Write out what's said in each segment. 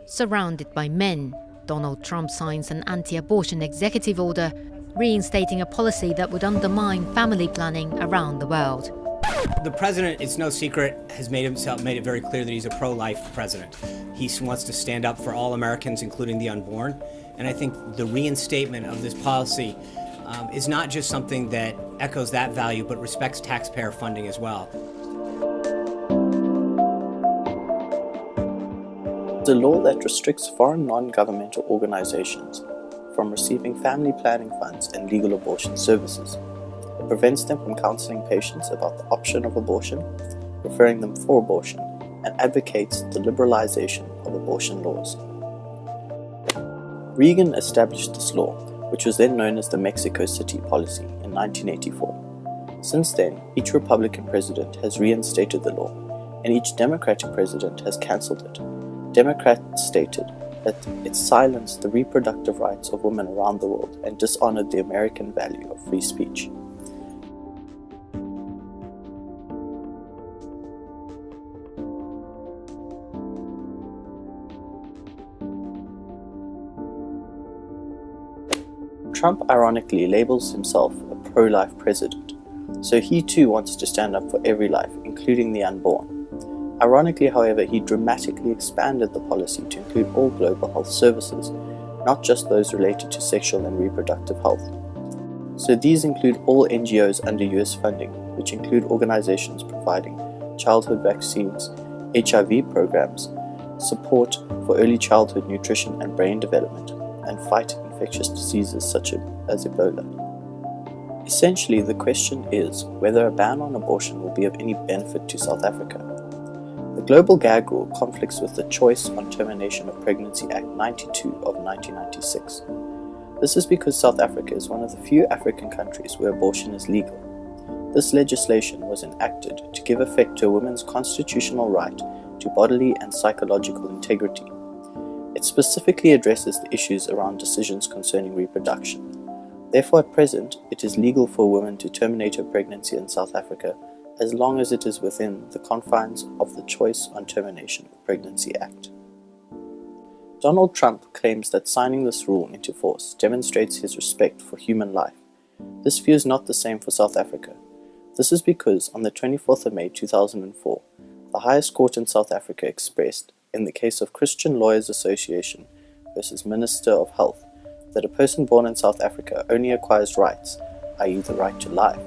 Surrounded by men, Donald Trump signs an anti-abortion executive order, reinstating a policy that would undermine family planning around the world. The president, it's no secret, has made it very clear that he's a pro-life president. He wants to stand up for all Americans, including the unborn. And I think the reinstatement of this policy is not just something that echoes that value, but respects taxpayer funding as well. The law that restricts foreign non-governmental organizations from receiving family planning funds and legal abortion services. It prevents them from counseling patients about the option of abortion, referring them for abortion, and advocates the liberalization of abortion laws. Reagan established this law, which was then known as the Mexico City policy, in 1984. Since then, each Republican president has reinstated the law, and each Democratic president has cancelled it. Democrats stated that it silenced the reproductive rights of women around the world and dishonored the American value of free speech. Trump ironically labels himself a pro-life president, so he too wants to stand up for every life, including the unborn. Ironically, however, he dramatically expanded the policy to include all global health services, not just those related to sexual and reproductive health. So these include all NGOs under US funding, which include organizations providing childhood vaccines, HIV programs, support for early childhood nutrition and brain development, and fight infectious diseases such as Ebola. Essentially, the question is whether a ban on abortion will be of any benefit to South Africa. The Global Gag Rule conflicts with the Choice on Termination of Pregnancy Act 92 of 1996. This is because South Africa is one of the few African countries where abortion is legal. This legislation was enacted to give effect to a woman's constitutional right to bodily and psychological integrity. It specifically addresses the issues around decisions concerning reproduction. Therefore, at present, it is legal for a woman to terminate her pregnancy in South Africa as long as it is within the confines of the Choice on Termination of Pregnancy Act. Donald Trump claims that signing this rule into force demonstrates his respect for human life. This view is not the same for South Africa. This is because on the 24th of May 2004, the highest court in South Africa expressed, in the case of Christian Lawyers Association versus Minister of Health, that a person born in South Africa only acquires rights, i.e. the right to life,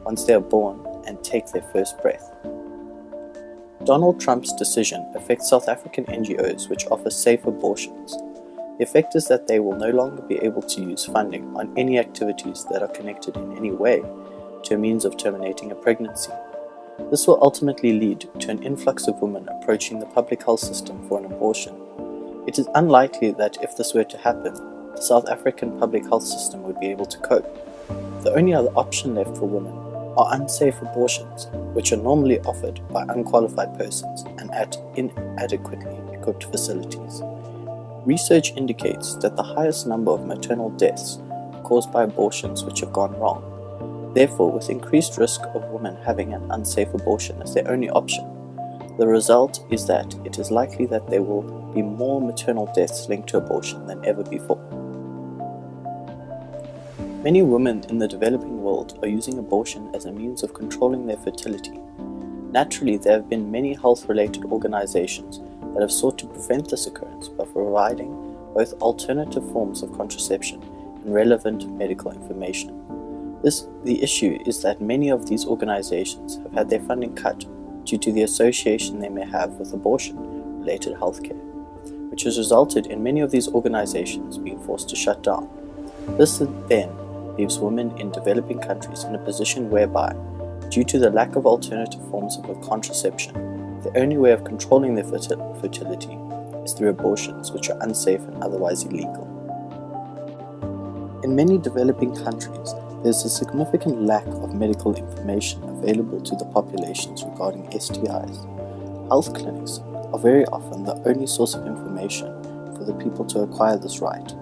once they are born and take their first breath. Donald Trump's decision affects South African NGOs which offer safe abortions. The effect is that they will no longer be able to use funding on any activities that are connected in any way to a means of terminating a pregnancy. This will ultimately lead to an influx of women approaching the public health system for an abortion. It is unlikely that if this were to happen, the South African public health system would be able to cope. The only other option left for women are unsafe abortions, which are normally offered by unqualified persons and at inadequately equipped facilities. Research indicates that the highest number of maternal deaths are caused by abortions which have gone wrong. Therefore, with increased risk of women having an unsafe abortion as their only option, the result is that it is likely that there will be more maternal deaths linked to abortion than ever before. Many women in the developing world are using abortion as a means of controlling their fertility. Naturally, there have been many health-related organizations that have sought to prevent this occurrence by providing both alternative forms of contraception and relevant medical information. The issue is that many of these organizations have had their funding cut due to the association they may have with abortion-related healthcare, which has resulted in many of these organizations being forced to shut down. This then leaves women in developing countries in a position whereby, due to the lack of alternative forms of contraception, the only way of controlling their fertility is through abortions, which are unsafe and otherwise illegal. In many developing countries, there is a significant lack of medical information available to the populations regarding STIs. Health clinics are very often the only source of information for the people to acquire this right.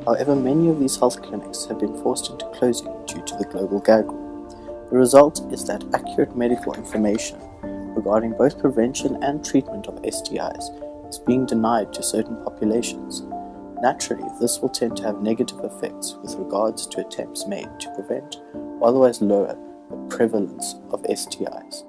However, many of these health clinics have been forced into closing due to the Global Gag Rule. The result is that accurate medical information regarding both prevention and treatment of STIs is being denied to certain populations. Naturally, this will tend to have negative effects with regards to attempts made to prevent or otherwise lower the prevalence of STIs.